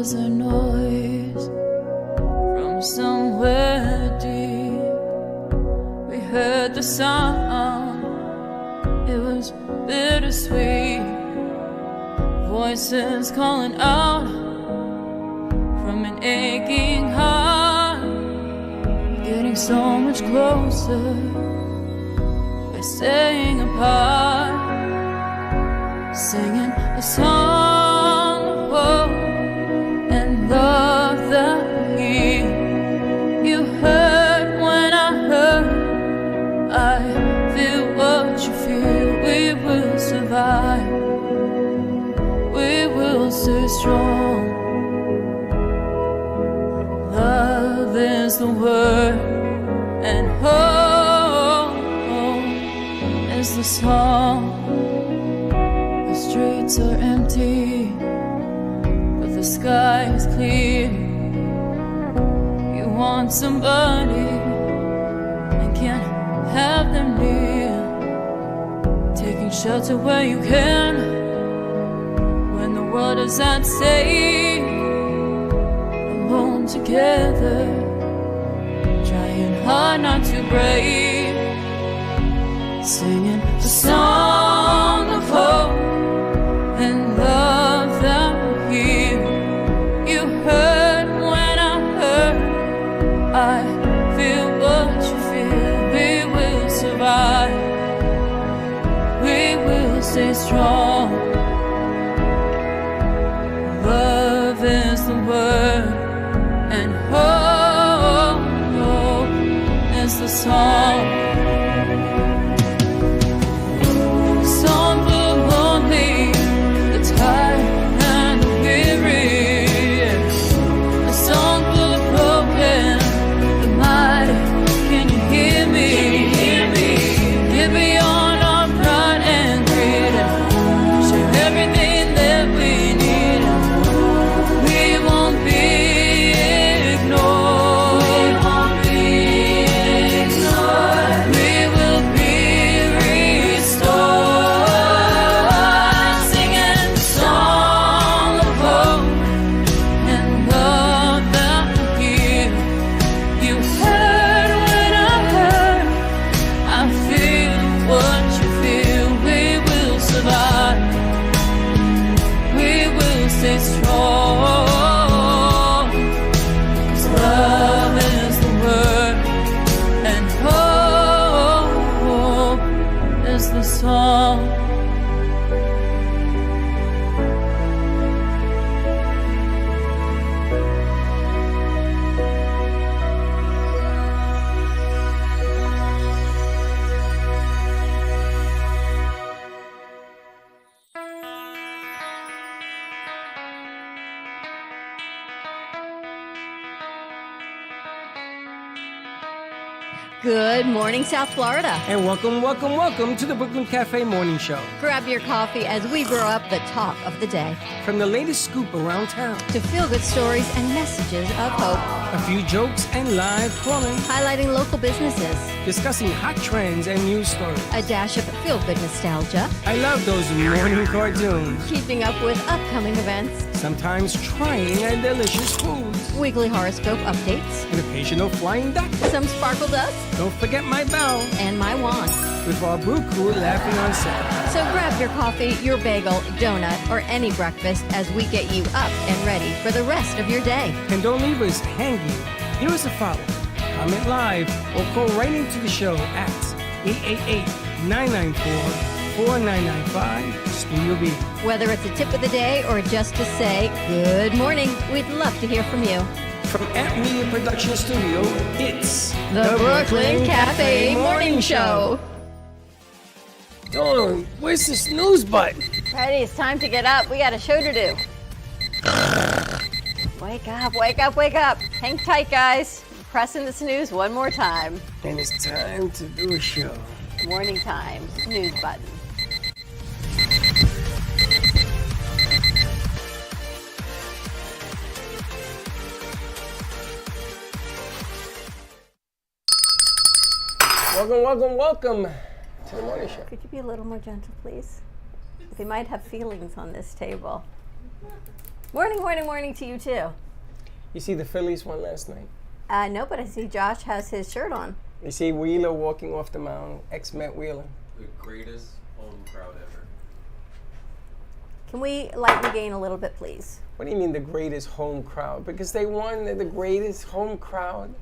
was a noise from somewhere deep. We heard the sound, it was bittersweet. Voices calling out from an aching heart, getting so much closer, we're staying apart, singing a song of hope and love that you heard when I heard. I feel what you feel. We will survive, we will stay strong. Love is the word, and hope is the song. The streets are empty, but the sky is clear. You want somebody and can't have them near. Taking shelter where you can when the world is at stake. Alone together, trying hard not to break, singing a song of hope and love that will heal. You heard when I heard. I feel what you feel. We will survive, we will stay strong. Love is the word, and hope is the song. Song for the lonely, the tired and the weary. A song for the broken, the mighty. Can you hear me? Get beyond our pride and greed. Share everything that we need. We won't be ignored. We will be restored. Singing the song of hope and love that will heal. You heard when I heard. I feel what you feel. We will survive, we will stay strong. 'Cause love is the word, and hope is the song. Good morning, South Florida. And welcome to the Brooklyn Cafe Morning Show. Grab your coffee as we brew up the talk of the day. From the latest scoop around town, To feel-good stories and messages of hope. a few jokes and live calling, Highlighting local businesses. discussing hot trends and news stories. A dash of feel-good nostalgia. I love those morning cartoons. Keeping up with upcoming events. Sometimes trying a delicious foods. Weekly horoscope updates. An occasional flying duck. Some sparkle dust. Don't forget my bell. And my wand. With our Brew Crew laughing on set. So grab your coffee, your bagel, donut, or any breakfast as we get you up and ready for the rest of your day. And don't leave us hanging. Give us a follow. Comment live or call right into the show at 888-994-4995 Studio B. Whether it's a tip of the day or just to say good morning, we'd love to hear from you. From Amp Media Production Studio, it's The Brooklyn Cafe Morning Show. Dawn, where's the snooze button? Freddy, it's time to get up. We got a show to do. Wake up, wake up, wake up. Hang tight, guys. Pressing the snooze one more time. And it's time to do a show. Morning time, snooze button. Welcome to the morning show. Could you be a little more gentle, please? They might have feelings on this table. Morning to you too. You see the Phillies won last night. No, but I see Josh has his shirt on. You see Wheeler walking off the mound, ex-Met Wheeler. The greatest home crowd ever. Can we lighten the gain a little bit, please? What do you mean the greatest home crowd? Because they won, they're the greatest home crowd.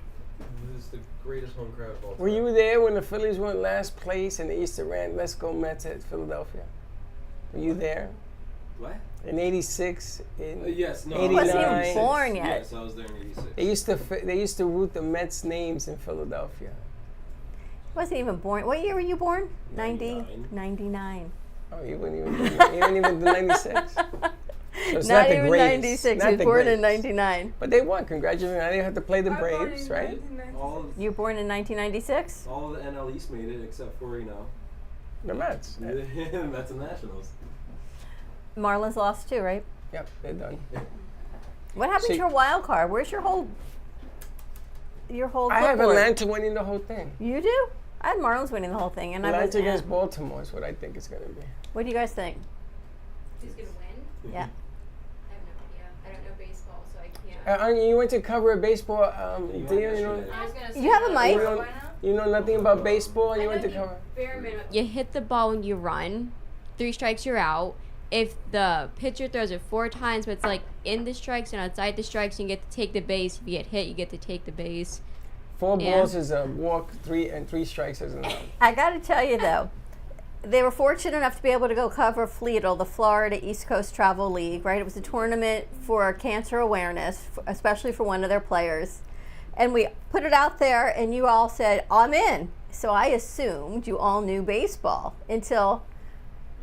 This is the greatest home crowd of all time. Were you there when the Phillies won last place and they used to rant, "Let's go Mets" at Philadelphia? Were you there? What? In '86, in Yes, no. He wasn't even 89. born yet. Yes, I was there in '86. They used to root the Mets names in Philadelphia. He wasn't even born. What year were you born? 99. 99. Oh, you weren't even the '96. So it's Not not the even greatest. 96. Not He was the born in greatest. 99. But they won. Congratulations. Now they have to play the Braves, right? You were born in 1996? All the NL East made it except for, The Mets. the Mets and Nationals. Marlins lost too, right? Yep, they're done. What happened See- to your wild card? Where's your whole I have clipboard? Atlanta winning the whole thing. You do? I had Marlins winning the whole thing, and I was. Atlanta against Baltimore is what I think it's going to be. What do you guys think? Who's gonna win? Yeah. I have no idea. I don't know baseball, so I can't. You went to cover a baseball, do you? You know, I was gonna say You have a mic? you know, you know nothing about baseball and you went to cover? bare minimum. You hit the ball when you run. 3 strikes, you're out. If the pitcher throws it 4 times, but it's like in the strikes and outside the strikes, you get to take the base. If you get hit, you get to take the base. 4 Yeah. balls is a walk, 3 strikes is an out. I got to tell you though, they were fortunate enough to be able to go cover Fleetle, the Florida East Coast Travel League, right? It was a tournament for cancer awareness, especially for one of their players. And we put it out there, and you all said, "I'm in." So I assumed you all knew baseball until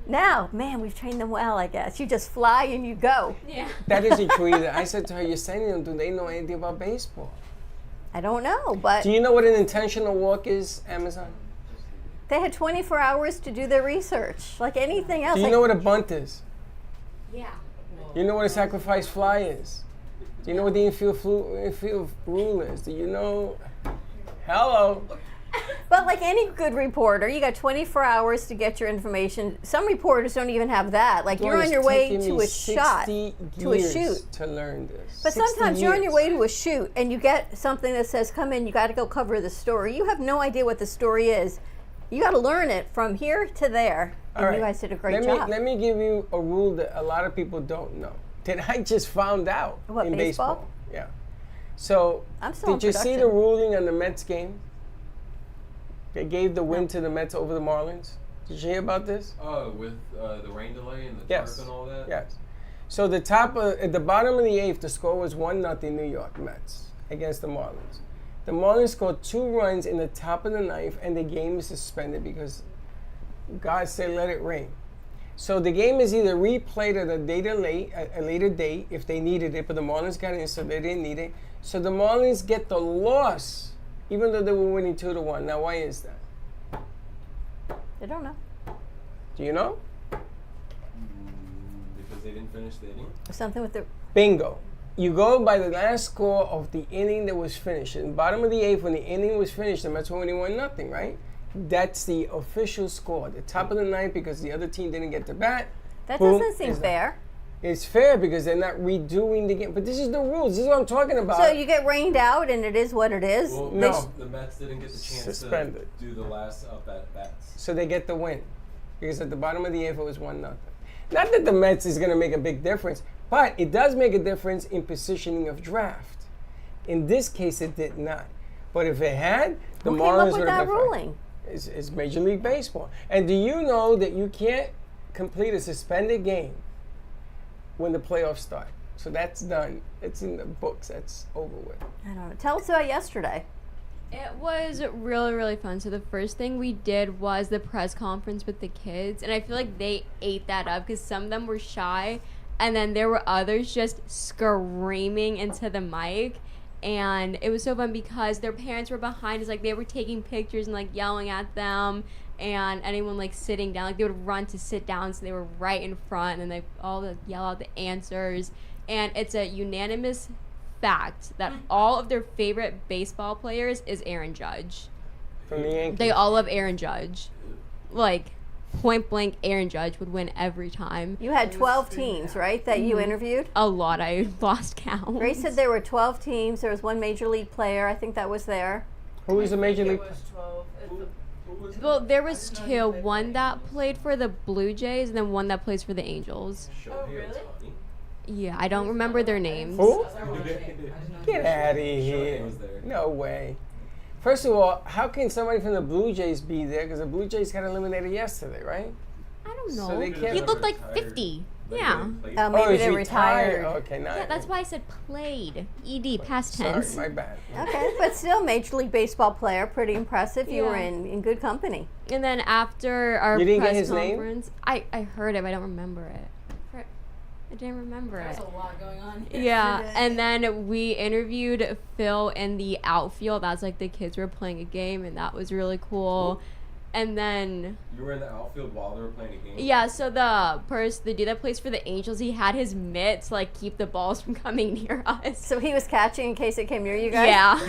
now. Man, we've trained them well, I guess. You just fly and you go. Yeah. That isn't true either. I said to her, "You're sending them. Do they know anything about baseball?" I don't know, but Do you know what an intentional walk is, Amazon? they had 24 hours to do their research, like anything else. Do you Like, know what a bunt is? Yeah. You know what a sacrifice fly is? Do you know what the infield rule is? Do you know? Hello. But like any good reporter, you got 24 hours to get your information. Some reporters don't even have that. Like you're on your way to a shot, to a shoot. To learn this. But 60 sometimes you're on your years. way to a shoot and you get something that says, "Come in, you got to go cover the story." You have no idea what the story is. You got to learn it from here to there. And All right. you guys did a great let job. Let me give you a rule that a lot of people don't know. That I just found out What, in baseball? Yeah. So, I'm still in did you see the production. ruling on the Mets game? They gave the win to the Mets over the Marlins. Did you hear about this? Oh, with the rain delay and the Yes. tarp and all that? Yes. So at the bottom of the 8th, the score was 1-0 New York Mets against the Marlins. The Marlins scored 2 runs in the top of the 9th, and the game is suspended because God said let it rain. So the game is either replayed at a later date if they needed it, but the Marlins got in, so they didn't need it. So the Marlins get the loss, even though they were winning 2-1. Now, why is that? I don't know. Do you know? Because they didn't finish the inning? Something with the. Bingo. You go by the last score of the inning that was finished. In the bottom of the 8th, when the inning was finished, the Mets were winning 1-0, right? That's the official score. The top of the 9th, because the other team didn't get to bat. That Boom, doesn't seem is that. fair. It's fair because they're not redoing the game. But this is the rules. This is what I'm talking about. So you get rained out, and it is what it is. Well, No. the Mets didn't get the chance Suspended. to do the last up at bats. So they get the win. Because at the bottom of the 8th, it was 1-0. Not that the Mets is going to make a big difference, but it does make a difference in positioning of draft. In this case, it did not. But if it had, the Who Marlins came up with would that have been fine. ruling? It's Major League Baseball. And do you know that you can't complete a suspended game when the playoffs start? So that's done. It's in the books. That's over with. I don't know. Tell us about yesterday. It was really, really fun. So the first thing we did was the press conference with the kids. And I feel like they ate that up because some of them were shy. And then there were others just screaming into the mic. And it was so fun because their parents were behind us. Like, they were taking pictures and, like, yelling at them. And anyone, like, sitting down, like, they would run to sit down. So they were right in front. And they all like, yell out the answers. And it's a unanimous fact that all of their favorite baseball players is Aaron Judge. From the Yankees. They all love Aaron Judge. Like, point blank, Aaron Judge would win every time. You had 12 teams, right, that you interviewed? A lot. I lost count. Grace said there were 12 teams. There was one major league player. I think that was there. Who is the major league? It was 12. Well, there was two. One that played for the Blue Jays, and then one that plays for the Angels. Oh, really? Yeah, I don't remember their names. Who? Get Get out of here. was there. No way. First of all, how can somebody from the Blue Jays be there? Because the Blue Jays got eliminated yesterday, right? I don't So know. they can't- He looked like Retired. 50. Like, Yeah. they played- Maybe he's they retired. Okay, now. Yeah, that's why I said played. ED, past Sorry, tense. my bad. Okay, but still, Major League Baseball player, pretty impressive. You were Yeah. in good company. And then after our You didn't get press his name? conference, I heard it, but I don't remember it. I didn't remember There's it. a lot going on. Yeah, and then we interviewed Phil in the outfield. That's like the kids were playing a game, and that was really cool. And then You were in the outfield while they were playing a game? yeah, so the dude that plays for the Angels, he had his mitts like keep the balls from coming near us. So he was catching in case it came near you guys? Yeah.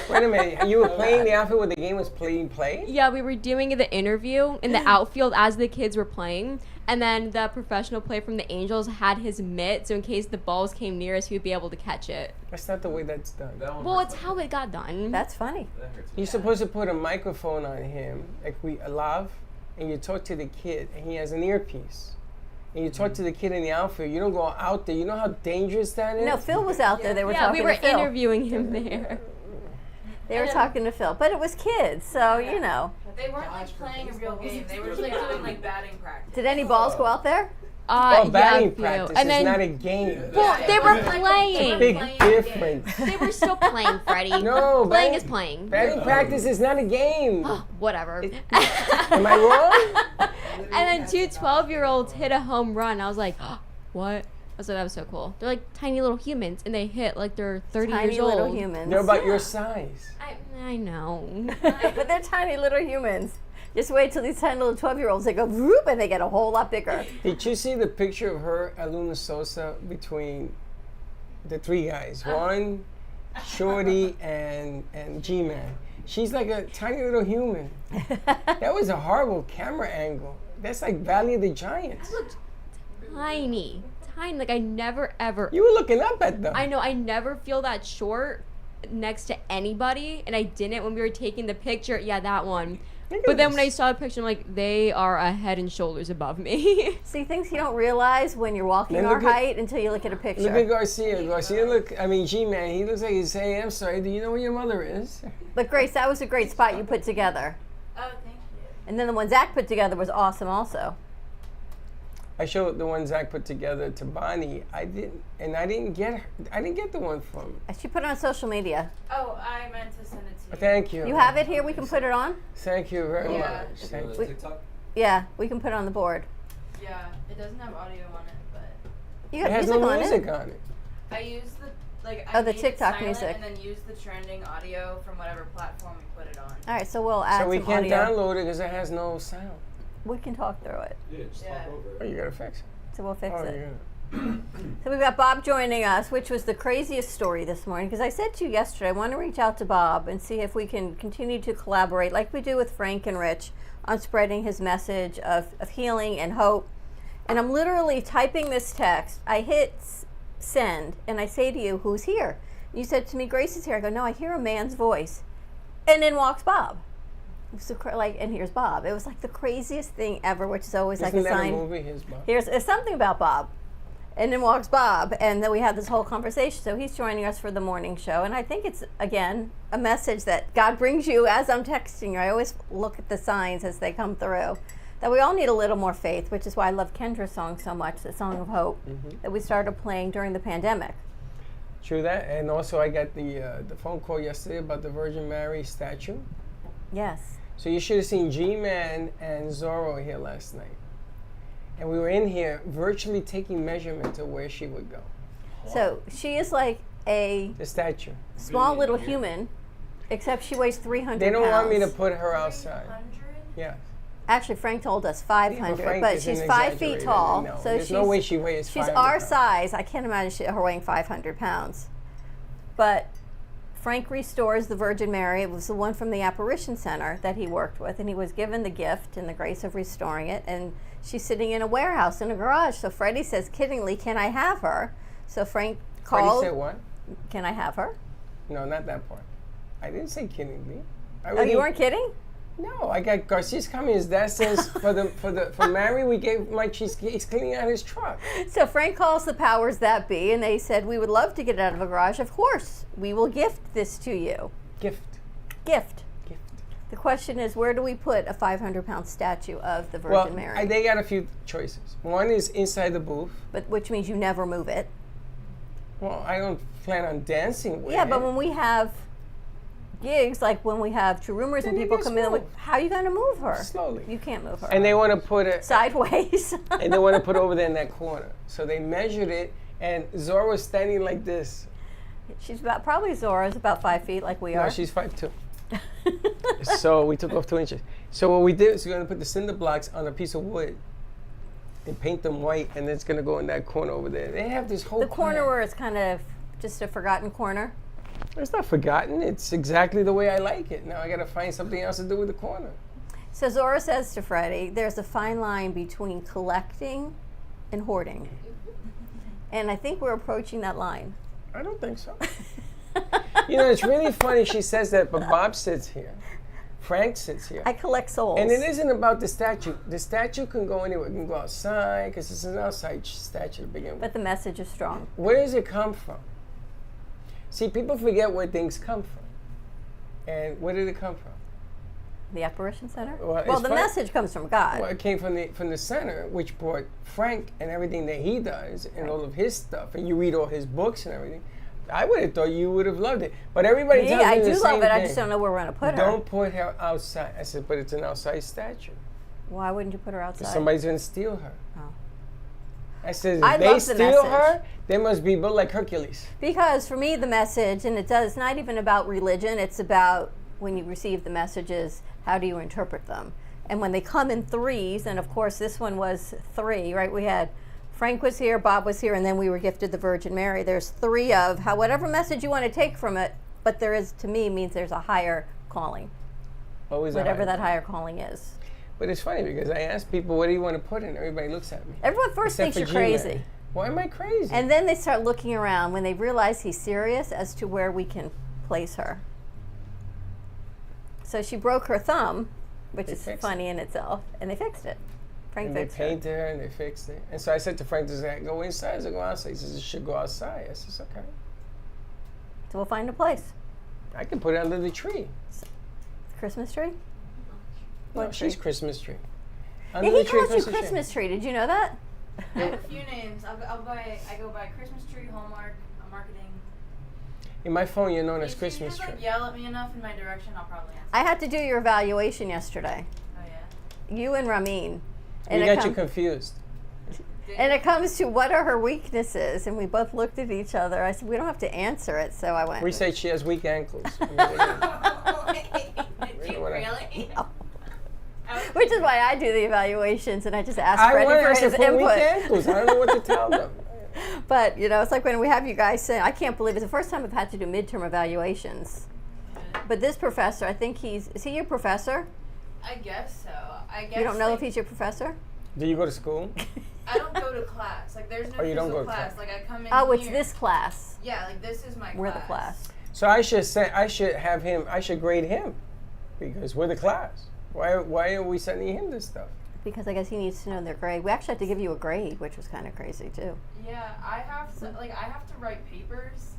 Wait a minute. You were playing the outfield when the game was played? Yeah, we were doing the interview in the outfield as the kids were playing. And then the professional player from the Angels had his mitt, so in case the balls came near us, he would be able to catch it. That's not the way that's done. That one Well, hurts it's my how head. it got done. That's funny. That hurts my You're supposed to put a microphone on him, like we love, and you talk to the kid, and he has an earpiece. And you talk to the kid in the outfield. You don't go out there. You know how dangerous that is? No, Phil was out there. They were Yeah, talking we were to Phil. interviewing him there. They were talking to Phil. But it was kids, so, you know. They weren't like playing a real game. They were just like doing like batting practice. Did any balls go out there? Oh, batting yeah, practice and is then, not a game. well, they were playing. Big difference. They were still playing, Freddie. No, playing batting- is playing. Batting practice is not a game. Whatever. Am I wrong? And then two 12-year-olds hit a home run. I was like, what? I was like, that was so cool. They're like tiny little humans, and they hit like they're 30 Tiny years old. little humans. They're about your size. I know. But they're tiny little humans. Just wait till these tiny little 12-year-olds, they go whoop, and they get a whole lot bigger. Did you see the picture of her at Luna Sosa between the three guys? One, Shorty, and G-Man. She's like a tiny little human. That was a horrible camera angle. That's like Valley of the Giants. Tiny. Like I never ever. You were looking up at them. I know. I never feel that short next to anybody, and I didn't when we were taking the picture. Yeah, that one. Look at But then this. when I saw the picture, I'm like, they are a head and shoulders above me. See, things you don't realize when you're walking Then our look at- height until you look at a picture. Look at Garcia. G-Man, he looks like he's saying, I'm sorry, do you know where your mother is? But Grace, that was a great spot you put together. Oh, thank you. And then the one Zach put together was awesome also. I showed the one Zach put together to Bonnie. I didn't get the one from. She put it on social media. Oh, I meant to send it to you. Thank you. You have it here? We can put it on? Thank you very Yeah. much. You Thank know you. the TikTok? Yeah, we can put it on the board. Yeah, it doesn't have audio on it, but You It got has music no on music it? on it. I used the Oh, the made it TikTok silent music. and then used the trending audio from whatever platform we put it on. All right, so we'll add So we some can't audio. download it because it has no sound. We can talk through it. Yeah, just Yeah. talk over Oh, it. you gotta fix it. So we'll fix Oh, it. yeah. So we've got Bob joining us, which was the craziest story this morning. Because I said to you yesterday, I want to reach out to Bob and see if we can continue to collaborate like we do with Frank and Rich on spreading his message of healing and hope. And I'm literally typing this text. I hit send and I say to you, who's here? You said to me, Grace is here. I go, no, I hear a man's voice. And in walks Bob. It was and here's Bob. It was like the craziest thing ever, which is always Isn't like a that sign. a movie? Here's Bob. There's something about Bob. And then walks Bob, and then we had this whole conversation. So he's joining us for the morning show, and I think it's, again, a message that God brings you as I'm texting you. I always look at the signs as they come through, that we all need a little more faith, which is why I love Kendra's song so much, the Song of Hope, that we started playing during the pandemic. True that. And also I got the phone call yesterday about the Virgin Mary statue. Yes. So you should have seen G-Man and Zorro here last night. And we were in here virtually taking measurement of where she would go. So she is like a The statue. small little human, except she weighs 300 They don't pounds. want me to put her outside. 100? Yeah. Actually, Frank told us 500, Frank but isn't she's 5 feet exaggerating, tall. no. So There's she's no way she weighs She's 500 our pounds. size. I can't imagine her weighing 500 pounds. But Frank restores the Virgin Mary. It was the one from the Apparition Center that he worked with, and he was given the gift and the grace of restoring it. And she's sitting in a warehouse in a garage. So Freddie says kiddingly, "Can I have her?" So Frank Freddie called. said what? "Can I have her?" No, not that part. I didn't say kiddingly. Oh, you weren't kidding? No, I got Garcia's coming. His dad says for Mary we gave Mike. He's cleaning out his truck. So Frank calls the powers that be, and they said, "We would love to get it out of a garage. Of course, we will gift this to you." Gift. Gift. The question is, where do we put a 500-pound statue of the Virgin Mary? They got a few choices. One is inside the booth. But which means you never move it. Well, I don't plan on dancing with Yeah, it. but when we have gigs, like when we have True Rumors and Then it people gets come in, moved. how are you going to move her? Slowly. You can't move her. And they want to put it. Sideways. And they want to put it over there in that corner. So they measured it, and Zora was standing like this. She's probably Zora's about 5 feet like we are. No, she's 5'2". So we took off 2 inches. So what we did is we're going to put the cinder blocks on a piece of wood and paint them white, and it's going to go in that corner over there. They have this whole The corner plan. where it's kind of just a forgotten corner. It's not forgotten. It's exactly the way I like it. Now I got to find something else to do with the corner. So Zora says to Freddie, there's a fine line between collecting and hoarding. And I think we're approaching that line. I don't think so. You know, it's really funny she says that, but Bob sits here. Frank sits here. I collect souls. And it isn't about the statue. The statue can go anywhere. It can go outside, because it's an outside statue to begin with. But the message is strong. Where does it come from? See, people forget where things come from. And where did it come from? The Apparition Center? Well, Well, it's the fun- message comes from God. Well, it came from the center, which brought Frank and everything that he does and all of his stuff. And you read all his books and everything. I would have thought you would have loved it. But everybody tells me I the do same love it. I thing. just don't know where we're going to put her. Don't put her outside. I said, but it's an outside statue. Why wouldn't you put her Because outside? somebody's going to steal her. Oh. I said, I if they love the steal message. her, they must be built like Hercules. Because for me, the message, and it's not even about religion, it's about when you receive the messages, how do you interpret them? And when they come in threes, and of course this one was 3, right? We had Frank was here, Bob was here, and then we were gifted the Virgin Mary. There's 3 of whatever message you want to take from it, but there is, to me, means there's a higher calling, Always a whatever high- that higher calling is. But it's funny because I ask people, what do you want to put in? Everybody looks at me. Everyone first Except thinks for you're G-Man. crazy. Why am I crazy? And then they start looking around when they realize he's serious as to where we can place her. So she broke her thumb, which They is fixed funny in itself, and they fixed it. Frank And they fixed it. painted her and they fixed it. And so I said to Frank, does that go inside or does it go outside? He says, it should go outside. I says, okay. So we'll find a place. I can put it under the tree. Christmas tree? No, What she's tree? Christmas tree. Yeah, Under he the tree, calls you Christmas tree. Did you know that? I have a few names. I go by Christmas tree, Hallmark, marketing. In my phone, you're known as If you Christmas just tree. like yell at me enough in my direction, I'll probably answer. I had to do your evaluation yesterday. Oh yeah. You and Ramin. We And, got you confused. and it comes to what are her weaknesses, and we both looked at each other. I said, we don't have to answer it, so I went. We say she has weak ankles. Did you what I- really? Which is why I do the evaluations, and I just ask I Freddie want for her his to put weak input. ankles. I don't know what to tell them. But, it's like when we have you guys say, I can't believe it's the first time I've had to do midterm evaluations. But this professor, I think is he your professor? I guess so. I guess You don't know like, if he's your professor? Do you go to school? I don't go to class. Like there's no Oh, you don't physical go to class. class. Like I come in Oh, it's here. this class. Yeah, like this is my We're class. the class. So I should grade him because we're the class. Why are we sending him this stuff? Because I guess he needs to know their grade. We actually had to give you a grade, which was kind of crazy, too. Yeah, I have to write papers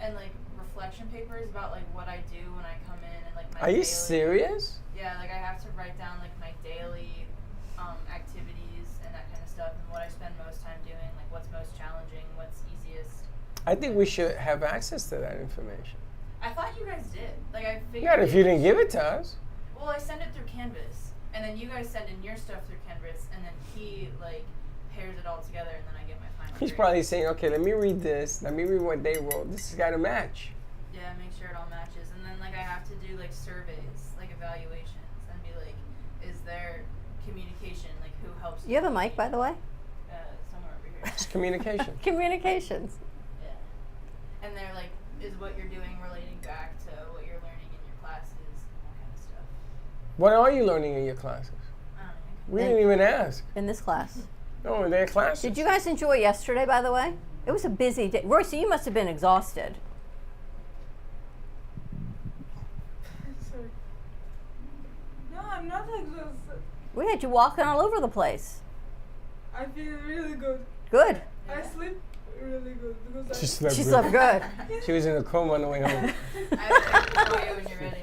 and like reflection papers about like what I do when I come in and like my Are you daily- serious? Yeah, like I have to write down like my daily activities and that kind of stuff and what I spend most time doing, like what's most challenging, what's easiest. I think we should have access to that information. I thought you guys did. Like I figured. Not if you didn't give it to us. Well, I send it through Canvas, and then you guys send in your stuff through Canvas, and then he like pairs it all together, and then I get my final. He's grade. probably saying, okay, let me read this. Let me read what they wrote. This has got to match. Yeah, make sure it all matches, and then like I have to do like surveys, like evaluations, and be like, is there communication? Like who helps? You have a mic, by the way? Somewhere over here. It's communication. Communications. Yeah. And they're like, is what you're doing relating back to what you're learning in your classes and that kind of stuff. What are you learning in your classes? I don't know. We didn't even ask. In this class. No, in their classes. Did you guys enjoy yesterday, by the way? It was a busy day. Royce, you must have been exhausted. Sorry. No, I'm not exhausted. We had you walking all over the place. I feel really good. Good. I sleep really good because She slept She good. slept good. She was in a coma on the way home. I have a for you when you're ready.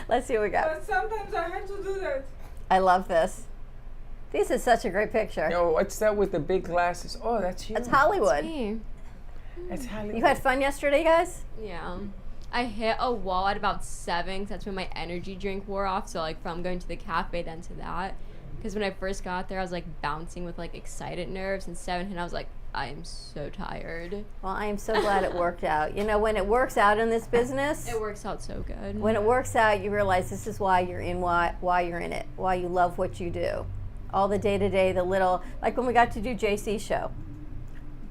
Let's see what we got. But sometimes I have to do that. I love this. This is such a great picture. Yo, what's that with the big glasses? Oh, that's you. That's Hollywood. Me. That's Hollywood. You had fun yesterday, guys? Yeah. I hit a wall at about 7 'cause that's when my energy drink wore off. So like from going to the cafe then to that. Because when I first got there, I was like bouncing with like excited nerves, and 7 and I was like, I am so tired. Well, I am so glad it worked out. You know, when it works out in this business, It works out so good. when it works out, you realize this is why you're in why you're in it, why you love what you do. All the day-to-day, the little, like when we got to do JC's show.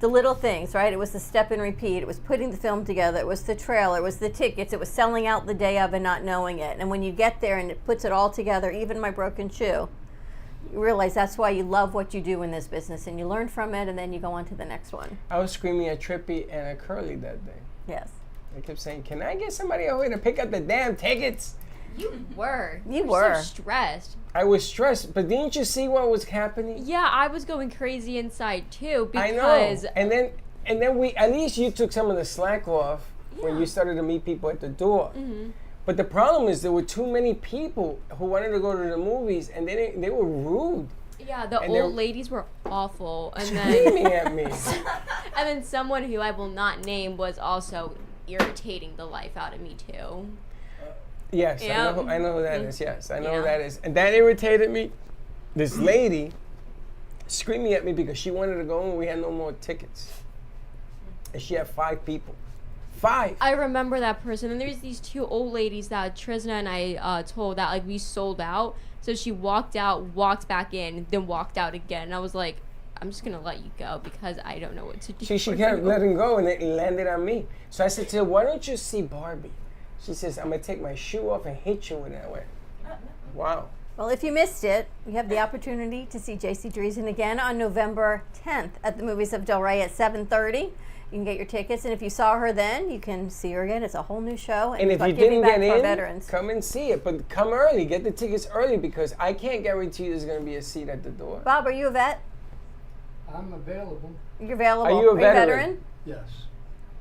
The little things, right? It was the step and repeat. It was putting the film together. It was the trailer. It was the tickets. It was selling out the day of and not knowing it. And when you get there and it puts it all together, even my broken shoe, you realize that's why you love what you do in this business, and you learn from it, and then you go on to the next one. I was screaming at Trippy and at Curly that day. Yes. I kept saying, can I get somebody over here to pick up the damn tickets? You were. You were were. so stressed. I was stressed, but didn't you see what was happening? Yeah, I was going crazy inside too I because know. And then we, at least you took some of the slack off when Yeah. you started to meet people at the door. Mm-hmm. But the problem is there were too many people who wanted to go to the movies, and they were rude, yeah, the And they're- old ladies were awful, and then screaming at me. and then someone who I will not name was also irritating the life out of me too. Yes, Yeah. I know who that is. Yes, I know who Yeah. that is. And that irritated me. This lady screaming at me because she wanted to go and we had no more tickets. And she had 5 people. 5. I remember that person, and there's these 2 old ladies that Trisna and I told that like we sold out. So she walked out, walked back in, then walked out again. And I was like, I'm just gonna let you go because I don't know what to do. She for kept you." letting go and it landed on me. So I said to her, why don't you see Barbie? She says, I'm going to take my shoe off and hit you with it. I went, wow. Well, if you missed it, you have the opportunity to see JC Dreesen again on November 10th at the Movies of Del Rey at 7:30. You can get your tickets, and if you saw her then, you can see her again. It's a whole new show, And it's if you about giving didn't back get to our in, veterans. come and see it. But come early. Get the tickets early because I can't guarantee there's going to be a seat at the door. Bob, are you a vet? I'm available. You're available. Are you a veteran? Yes.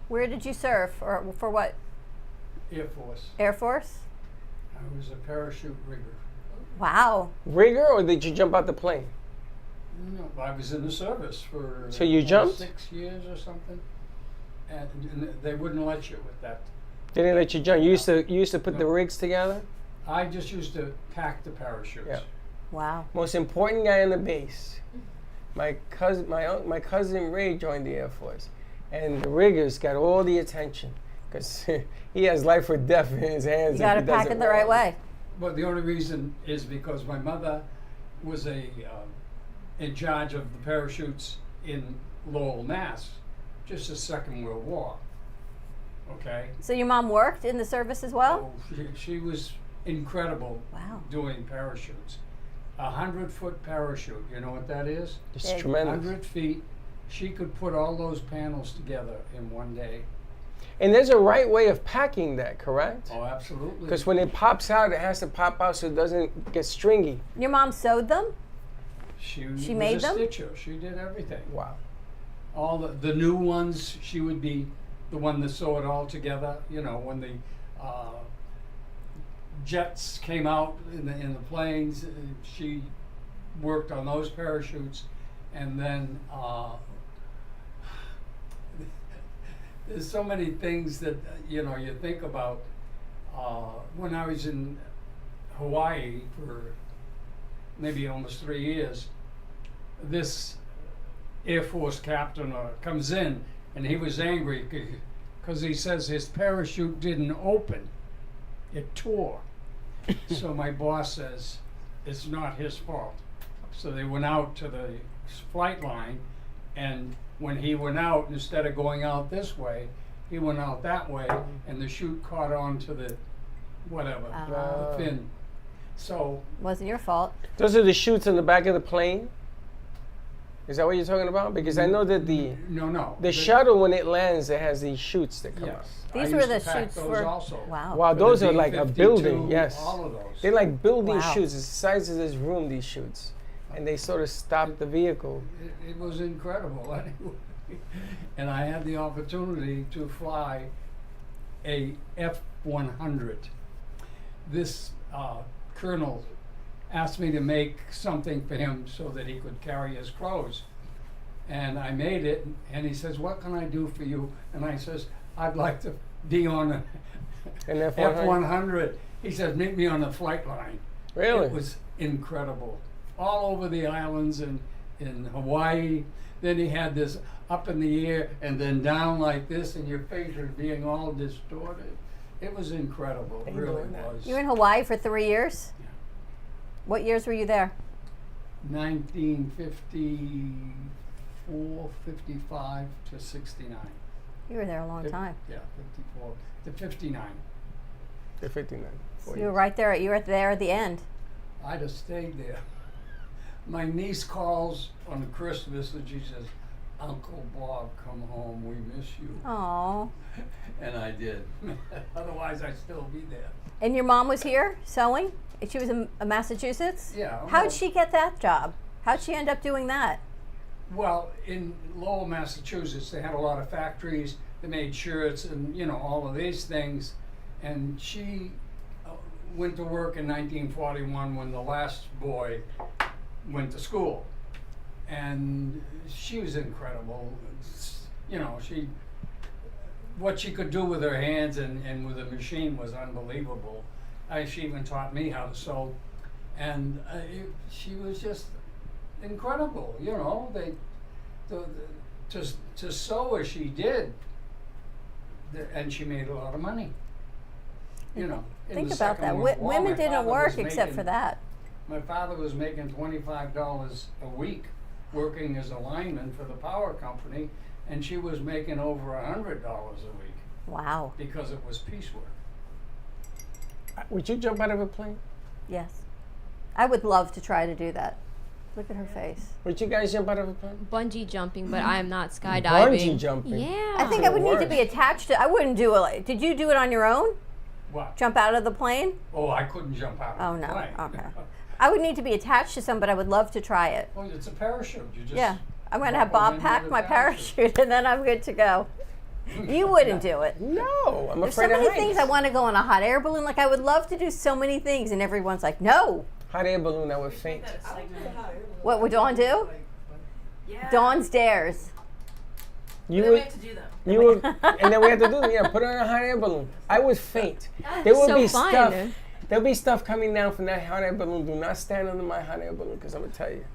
Where did you serve, or for what? Air Force. Air Force? I was a parachute rigger. Wow. Rigger, or did you jump out the plane? No, I was in the service for So you jumped? 6 years or something, and they wouldn't let you with that. They didn't let you jump. You used to put the No. rigs together? I just used to pack the parachutes. Yeah. Wow. Most important guy on the base. My cousin Ray joined the Air Force, and the riggers got all the attention because he has life or death in his hands. You got to if he does pack it the right wrong. way. But the only reason is because my mother was in charge of the parachutes in Lowell, Mass, just the Second World War. Okay. So your mom worked in the service as well? Oh, she was incredible. Wow. Doing parachutes. 100-foot parachute. You know what that is? It's Big. tremendous. 100 feet. She could put all those panels together in one day. And there's a right way of packing that, correct? Oh, absolutely. Because when it pops out, it has to pop out so it doesn't get stringy. Your mom sewed them? she she was made a them? stitcher. She did everything. Wow. All the new ones, she would be the one that sew it all together. You know, when the jets came out in the planes, she worked on those parachutes, and then there's so many things that you think about. When I was in Hawaii for maybe almost 3 years, this Air Force captain comes in, and he was angry because he says his parachute didn't open, it tore. So my boss says it's not his fault. So they went out to the flight line, and when he went out, instead of going out this way, he went out that way, and the chute caught on to the whatever, the fin. So Wasn't your fault. Those are the chutes in the back of the plane? Is that what you're talking about? Because I know that no. the shuttle, when it lands, it has these chutes that come out. Yes. These I were used the to pack chutes those for. also. Wow. Wow, For those the are like a B-52, building, yes. All of those. They're like building Wow. chutes. It's the size of this room, these chutes. And they sort of stop the vehicle. It was incredible anyway. And I had the opportunity to fly a F-100. This colonel asked me to make something for him so that he could carry his clothes. And I made it, and he says, "What can I do for you?" And I says, "I'd like to be on an An F-100? F-100. He says, "Meet me on the flight line." Really? It was incredible. All over the islands and in Hawaii. Then he had this up in the air and then down like this, and your face was being all distorted. It was incredible. It really was. You were in Hawaii for 3 years? Yeah. What years were you there? 1954, 55 to 69. You were there a long time. Yeah, 54 to 59. They're 59. So you were right there. You were there at the end. I'd have stayed there. My niece calls on Christmas and she says, "Uncle Bob, come home, we miss you." Oh. And I did. Otherwise, I'd still be there. And your mom was here sewing? She was in Massachusetts? Yeah. How'd well- she get that job? How'd she end up doing that? Well, in Lowell, Massachusetts, they had a lot of factories. They made shirts and, all of these things. And she went to work in 1941 when the last boy went to school. And she was incredible. What she could do with her hands and with a machine was unbelievable. She even taught me how to sew. And she was just incredible, to sew as she did, and she made a lot of money. In Think the about Second that. World War, Women my didn't father work was except for making- that. My father was making $25 a week working as a lineman for the power company, and she was making over $100 a week Wow. because it was piecework. Would you jump out of a plane? Yes. I would love to try to do that. Look at her face. Would you guys jump out of a plane? Bungee jumping, but I am not skydiving. Bungee jumping? Yeah. I think the I would need to worst. be attached to. I wouldn't do it. Did you do it on your own? What? Jump out of the plane? Oh, I couldn't jump out Oh of the no. plane. Okay. I would need to be attached to some, but I would love to try it. Well, it's a parachute. You just Yeah. I'm going to have buckle Bob in pack with a my parachute, and then I'm good to go. You wouldn't do it. No, I'm There's so afraid of many heights. things I want to go on a hot air balloon. Like I would love to do so many things, and everyone's like, "No." Hot air balloon, I would faint. What would Dawn do? Yeah. Dawn's dares. You Then we would, have to do them. you would, and then we had to do them. Yeah, put on a hot air balloon. I would faint. There would so be fun. stuff. There'll be stuff coming down from that hot air balloon. Do not stand under my hot air balloon, because I'm gonna tell you.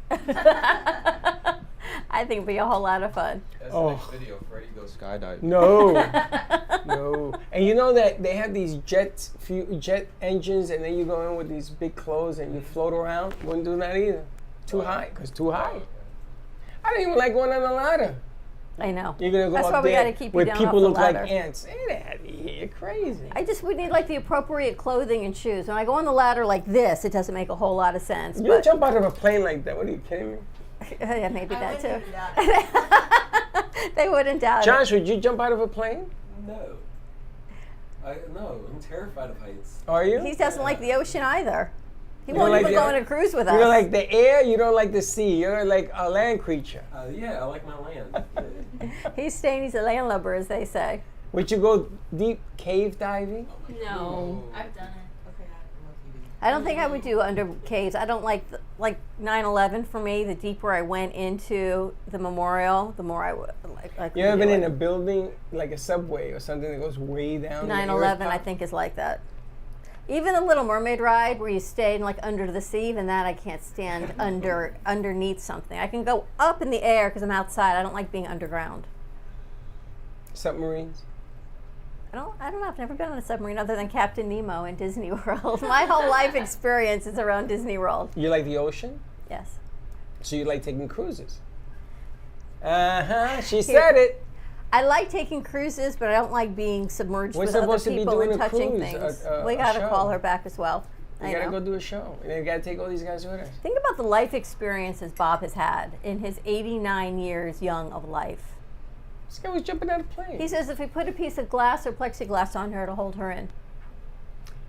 I think it'd be a whole lot of fun. That's Oh. the next video. Freddy goes skydiving. No, no. And you know that they have these jet engines, and then you go in with these big clothes and you float around. Wouldn't do that either. Too high, because too high. I don't even like going on a ladder. I know. You're gonna go That's up why we there gotta keep you where down people off the look like ladder. ants. Ain't that you're crazy? I just would need like the appropriate clothing and shoes. When I go on the ladder like this, it doesn't make a whole lot of sense. You But jump out of a plane like that? What are you kidding me? yeah, maybe I that too. wouldn't do that. They wouldn't doubt it. Josh, would you jump out of a plane? No. No, I'm terrified of heights. Are you? He doesn't like the ocean either. He You won't don't even like go the- on a cruise with us. You don't like the air. You don't like the sea. You're like a land creature. Yeah, I like my land. He's staying. He's a landlubber, as they say. Would you go deep cave diving? No. I've done it. I don't think I would do under caves. I don't like 9/11 for me. The deeper I went into the memorial, the more I would like. You ever been in a building like a subway or something that goes way down? 9/11, I think, is like that. Even the Little Mermaid ride, where you stay like under the sea, even that I can't stand underneath something. I can go up in the air because I'm outside. I don't like being underground. Submarines. I don't know. I've never been on a submarine other than Captain Nemo in Disney World. My whole life experience is around Disney World. You like the ocean? Yes. So you like taking cruises? She said it. I like taking cruises, but I don't like being submerged We're with other supposed to be people doing and a touching cruise, things. a We got to show. call her back as well. We I gotta know. go do a show. And then we gotta take all these guys with us. Think about the life experiences Bob has had in his 89 years young of life. This guy was jumping out of plane. He says if we put a piece of glass or plexiglass on her, it'll hold her in.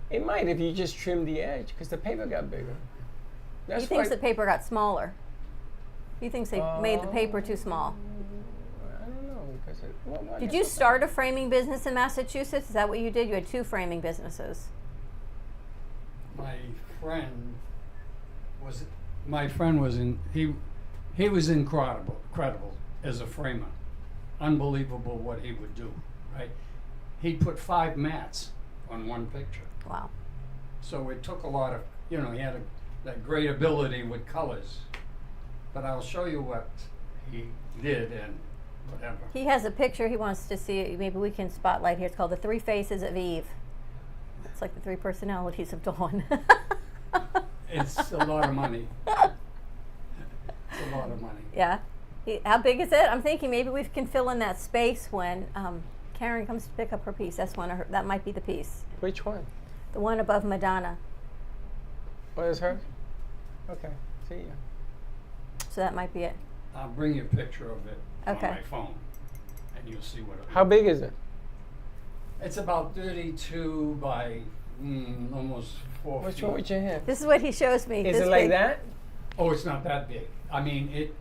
It might if you just trim the edge, because the paper got bigger. That's He thinks why- the paper got smaller. He thinks they made the paper too small. I don't know because I Did guess you it's- start a framing business in Massachusetts? Is that what you did? You had 2 framing businesses. My friend was he was incredible as a framer. Unbelievable what he would do, right? He'd put 5 mats on one picture. Wow. So it took a lot of, he had that great ability with colors. But I'll show you what he did and whatever. He has a picture he wants to see. Maybe we can spotlight here. It's called The 3 Faces of Eve. It's like the 3 personalities of Dawn. It's a lot of money. It's a lot of money. Yeah. How big is it? I'm thinking maybe we can fill in that space when Karen comes to pick up her piece. That's one of her. That might be the piece. Which one? The one above Madonna. What is hers? Okay. See ya. So that might be it. I'll bring you a picture of it Okay. on my phone, and you'll see what it How big is it? It's about 32 by almost 4 What's feet. wrong with your hand? This is what he shows me. Is this it like big. that? Oh, it's not that big. I mean,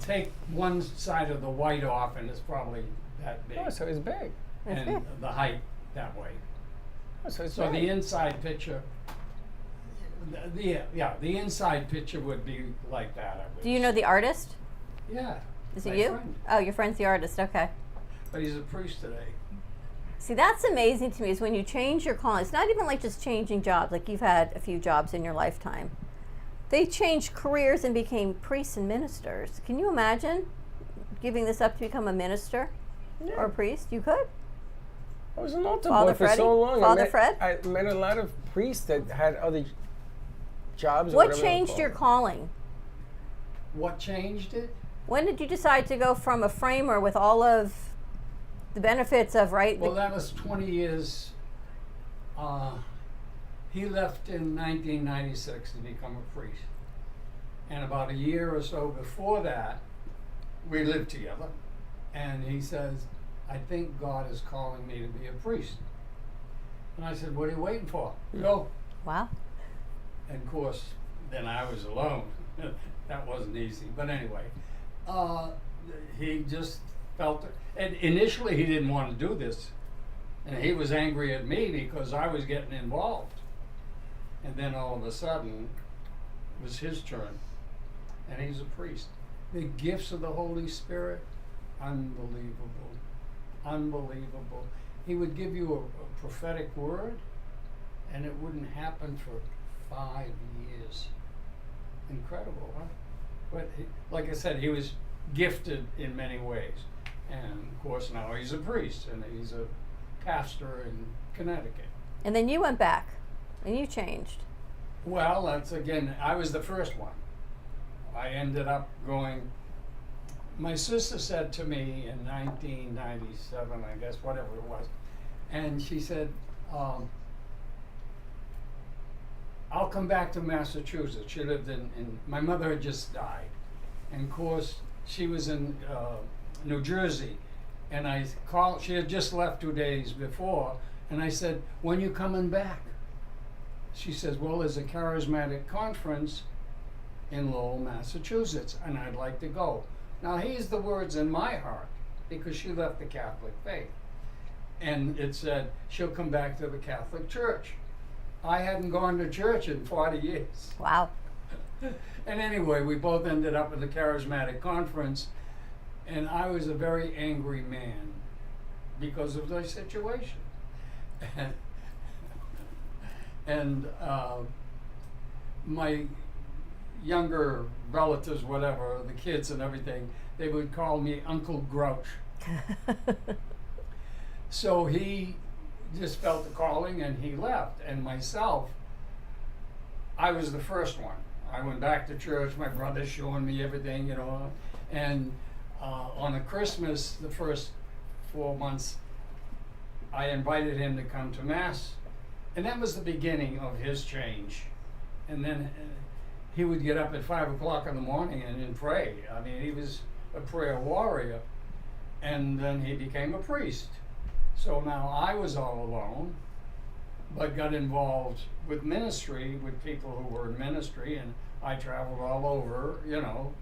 take one side of the white off, and it's probably that big. Oh, so it's big. That's and big. the height that way. Oh, so it's So big. the inside picture, the inside picture would be like that. I would Do you know the artist? Yeah. Is my it you? friend. Oh, your friend's the artist. Okay. But he's a priest today. See, that's amazing to me is when you change your calling. It's not even like just changing jobs. Like you've had a few jobs in your lifetime. They changed careers and became priests and ministers. Can you imagine giving this up to become a minister or a priest? You could. I was an altar Father boy for Freddy? so long. Father Fred? I met a lot of priests that had other jobs. Or What whatever they're changed your called. calling? What changed it? When did you decide to go from a framer with all of the benefits of, right? Well, that was 20 years. He left in 1996 to become a priest. And about a year or so before that, we lived together. And he says, I think God is calling me to be a priest. And I said, what are you waiting for? Go. Wow. And of course, then I was alone. That wasn't easy. But anyway, he just felt it. And initially, he didn't want to do this. And he was angry at me because I was getting involved. And then all of a sudden, it was his turn. And he's a priest. The gifts of the Holy Spirit, unbelievable. Unbelievable. He would give you a prophetic word, and it wouldn't happen for 5 years. Incredible, huh? But like I said, he was gifted in many ways. And of course, now he's a priest, and he's a pastor in Connecticut. And then you went back and you changed. Well, that's again, I was the first one. I ended up going. My sister said to me in 1997, I guess, whatever it was, and she said, I'll come back to Massachusetts. She lived in my mother had just died. And of course, she was in New Jersey. And I called, she had just left 2 days before, and I said, when you coming back? She says, well, there's a charismatic conference in Lowell, Massachusetts, and I'd like to go. Now, here's the words in my heart, because she left the Catholic faith. And it said, she'll come back to the Catholic Church. I hadn't gone to church in 40 years. Wow. And anyway, we both ended up at the charismatic conference, and I was a very angry man because of the situation. And my younger relatives, whatever, the kids and everything, they would call me Uncle Grouch. So he just felt the calling and he left. And myself, I was the first one. I went back to church, my brother's showing me everything, you know, and On a Christmas, the first 4 months, I invited him to come to Mass, and that was the beginning of his change. And then he would get up at 5 o'clock in the morning and pray. I mean, he was a prayer warrior, and then he became a priest. So now I was all alone, but got involved with ministry, with people who were in ministry, and I traveled all over, you know,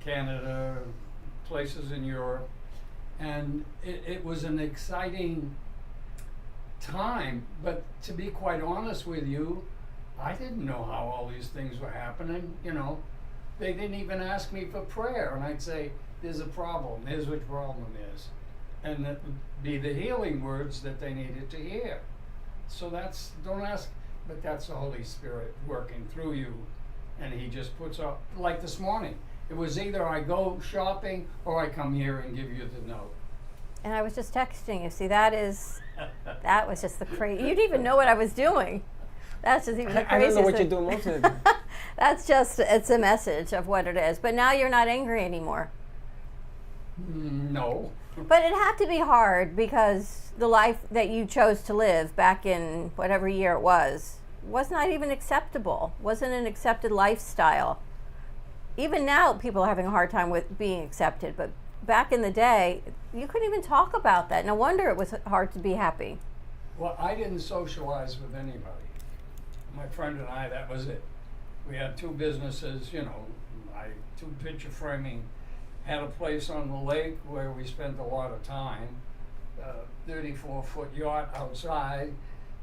Canada, places in Europe, and it was an exciting time. But to be quite honest with you, I didn't know how all these things were happening, you know. They didn't even ask me for prayer, and I'd say, there's a problem, here's what the problem is. And that would be the healing words that they needed to hear. So don't ask, but that's the Holy Spirit working through you. And he just puts up, like this morning, it was either I go shopping or I come here and give you the note. And I was just texting you. See, that was just the crazy. You didn't even know what I was doing. That's just even the craziest. I don't know what thing. you're doing most of the time. That's just, it's a message of what it is. But now you're not angry anymore. No. But it had to be hard because the life that you chose to live back in whatever year it was not even acceptable. Wasn't an accepted lifestyle. Even now, people are having a hard time with being accepted. But back in the day, you couldn't even talk about that. No wonder it was hard to be happy. Well, I didn't socialize with anybody. My friend and I, that was it. We had 2 businesses, you know, 2 picture framing, had a place on the lake where we spent a lot of time, 34-foot yacht outside,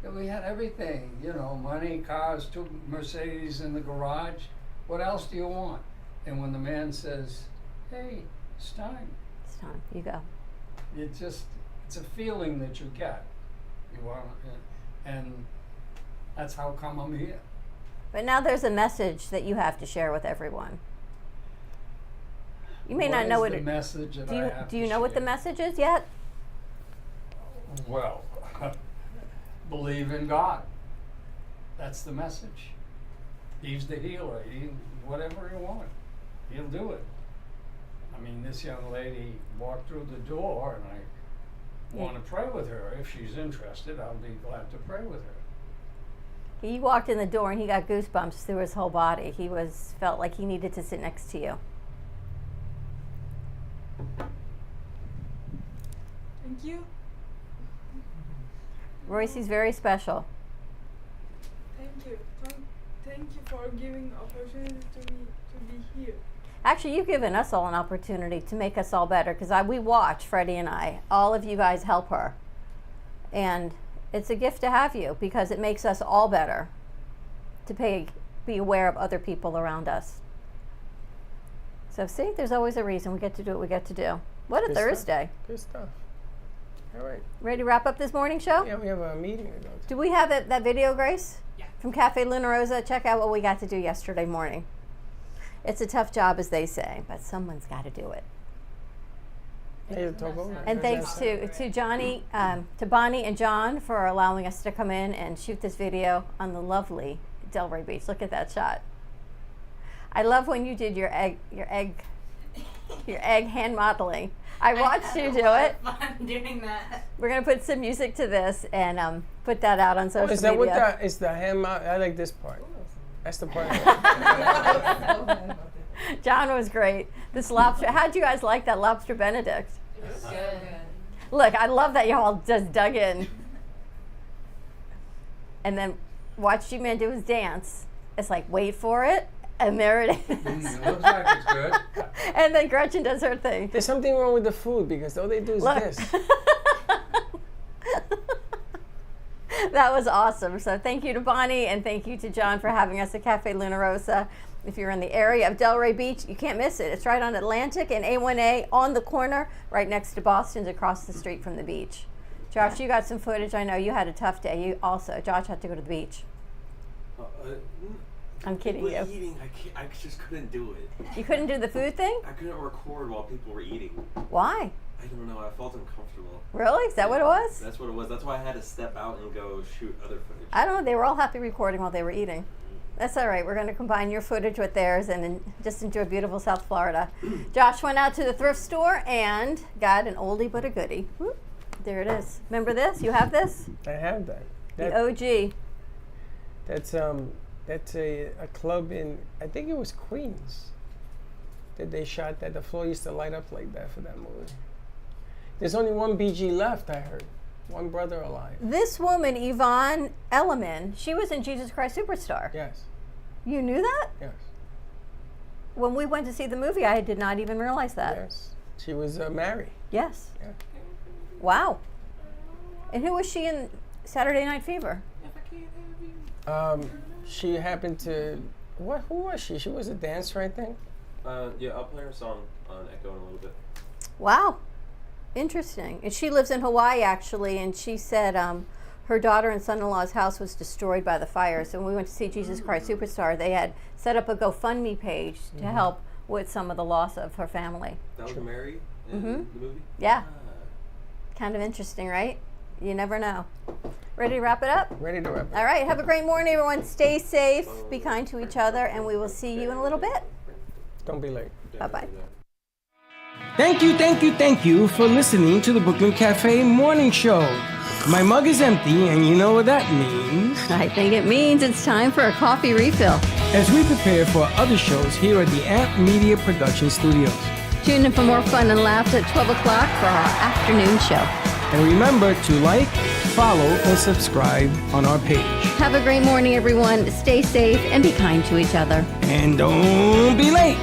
and we had everything, you know, money, cars, 2 Mercedes in the garage. What else do you want? And when the man says, hey, it's time. It's time, you go. It's a feeling that you get. You want, and that's how come I'm here. But now there's a message that you have to share with everyone. You may not know what the message that do you know what the message is yet? Well, believe in God. That's the message. He's the healer. Whatever you want, he'll do it. I mean, this young lady walked through the door, and I want to pray with her. If she's interested, I'll be glad to pray with her. He walked in the door and he got goosebumps through his whole body. He felt like he needed to sit next to you. Thank you. Royce's very special. Thank you. Thank you for giving opportunity to me to be here. Actually, you've given us all an opportunity to make us all better because we watch, Freddie and I. All of you guys help her. And it's a gift to have you because it makes us all better to be aware of other people around us. So see, there's always a reason we get to do what we get to do. What a Good Thursday. Stuff. Good stuff. All right. Ready to wrap up this morning show? Yeah, we have a meeting to go to. Do we have that video, Grace? Yeah. From Caffe Luna Rosa? Check out what we got to do yesterday morning. It's a tough job, as they say, but someone's got to do it. Hey, talk over it. And thanks to Johnny, to Bonnie and John for allowing us to come in and shoot this video on the lovely Delray Beach. Look at that shot. I love when you did your egg hand modeling. I watched you do it. Fun doing that. We're gonna put some music to this and put that out on social Is that media. what is the hand mount? I like this part. That's the part. John was great. This lobster. How'd you guys like that lobster Benedict? It was so good. Look, I love that y'all just dug in. And then watch G-Man do his dance. It's like, wait for it, and there it is. It looks like it's good. And then Gretchen does her thing. There's something wrong with the food because all they do is Look. this. That was awesome. So thank you to Bonnie and thank you to John for having us at Caffe Luna Rosa. If you're in the area of Delray Beach, you can't miss it. It's right on Atlantic and A1A on the corner, right next to Boston's, across the street from the beach. Josh, you got some footage. I know you had a tough day. You also, Josh had to go to the beach. I'm kidding you. Eating, I just couldn't do it. You couldn't do the food thing? I couldn't record while people were eating. Why? I don't know. I felt uncomfortable. Really? Is that what it was? That's what it was. That's why I had to step out and go shoot other footage. I don't know. They were all happy recording while they were eating. That's all right. We're going to combine your footage with theirs and just enjoy beautiful South Florida. Josh went out to the thrift store and got an oldie but a goodie. Whoop. There it is. Remember this? You have this? I have that. The OG. That's a club in, I think it was Queens, that they shot that. The floor used to light up like that for that movie. There's only one BG left, I heard. One brother alive. This woman, Yvonne Elliman, she was in Jesus Christ Superstar. Yes. You knew that? Yes. When we went to see the movie, I did not even realize that. Yes. She was married. Yes. Yeah. Wow. And who was she in Saturday Night Fever? She happened to, who was she? She was a dancer, I think. Yeah, I'll play her song on Echo in a little bit. Wow. Interesting. And she lives in Hawaii, actually, and she said her daughter and son-in-law's house was destroyed by the fire. So when we went to see Jesus Christ Superstar, they had set up a GoFundMe page to help with some of the loss of her family. That was Mary in the movie? Yeah. Kind of interesting, right? You never know. Ready to wrap it up? Ready to wrap it up. All right. Have a great morning, everyone. Stay safe. Be kind to each other, and we will see you in a little bit. Don't be late. Bye-bye. Thank you for listening to the Brooklyn Cafe Morning Show. My mug is empty, and you know what that means. I think it means it's time for a coffee refill. As we prepare for other shows here at the Amp Media Production Studios. Tune in for more fun and laughs at 12 o'clock for our afternoon show. And remember to like, follow, and subscribe on our page. Have a great morning, everyone. Stay safe and be kind to each other. And don't be late.